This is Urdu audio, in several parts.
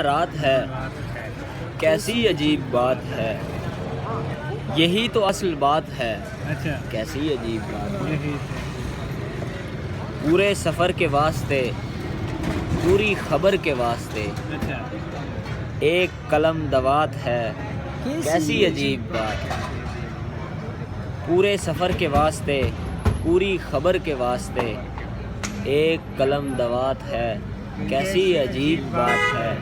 رات ہے کیسی عجیب بات ہے، یہی تو اصل بات ہے، اچھا کیسی عجیب بات ہے۔ یہی پورے سفر کے واسطے، پوری خبر کے واسطے، اچھا ایک قلم دوات ہے، کیسی عجیب بات ہے۔ پورے سفر کے واسطے، پوری خبر کے واسطے، ایک قلم دوات ہے، کیسی عجیب بات ہے۔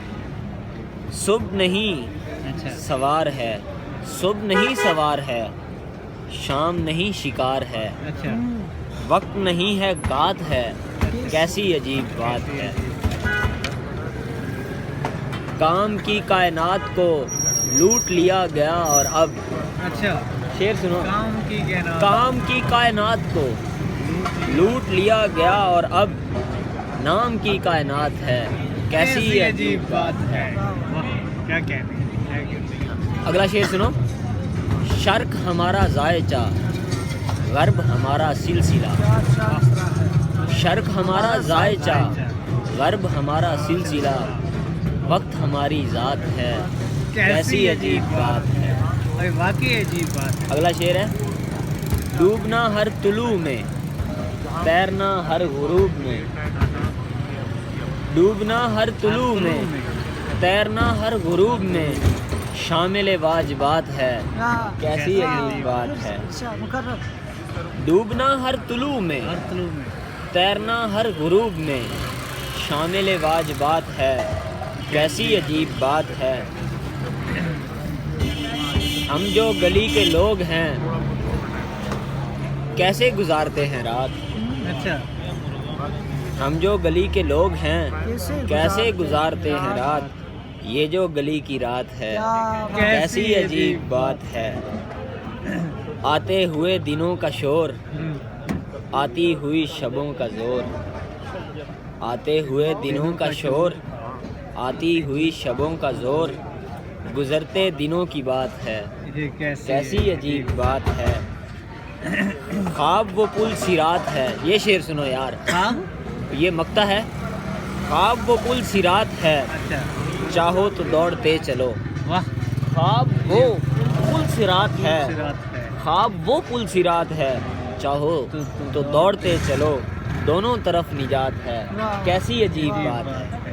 صبح نہیں اچھا سوار ہے، صبح نہیں سوار ہے، شام نہیں شکار ہے، اچھا وقت نہیں ہے گات ہے، کیسی عجیب بات ہے۔ کام کی کائنات کو لوٹ لیا گیا اور اب، اچھا شعر سنو، کام کی کہنا کام کی کائنات کو لوٹ لیا گیا اور اب نام کی کائنات ہے، کیسی عجیب بات ہے۔ واہ کیا کہنے ہیں۔ اگلا شعر سنو۔ شرق ہمارا ذائچہ، غرب ہمارا سلسلہ، شرق ہمارا ذائچہ، غرب ہمارا سلسلہ، وقت ہماری ذات ہے، کیسی عجیب بات ہے۔ ارے واقعی عجیب بات ہے۔ اگلا شعر ہے۔ ڈوبنا ہر طلوع میں، تیرنا ہر غروب میں، ڈوبنا ہر طلوع میں، تیرنا ہر غروب میں، شامل واجبات ہے، کیسی عجیب بات ہے۔ ڈوبنا ہر طلوع میں، ہر طلوع میں تیرنا ہر غروب میں، شامل واجبات ہے، کیسی عجیب بات ہے۔ ہم جو گلی کے لوگ ہیں، کیسے گزارتے ہیں رات، اچھا ہم جو گلی کے لوگ ہیں، کیسے گزارتے ہیں رات، یہ جو گلی کی رات ہے، کیسی عجیب بات ہے۔ آتے ہوئے دنوں کا شور، آتی ہوئی شبوں کا زور، آتے ہوئے دنوں کا شور، آتی ہوئی شبوں کا زور، گزرتے دنوں کی بات ہے، یہ کیسی عجیب بات ہے۔ خواب وہ پل صراط ہے، یہ شعر سنو یار، یہ مقطع ہے۔ خواب وہ پل صراط ہے، اچھا چاہو تو دوڑتے چلو، واہ خواب وہ پل صراط ہے، صراط ہے، خواب وہ پل صراط ہے، چاہو تو دوڑتے چلو، دونوں طرف نجات ہے، کیسی عجیب بات ہے۔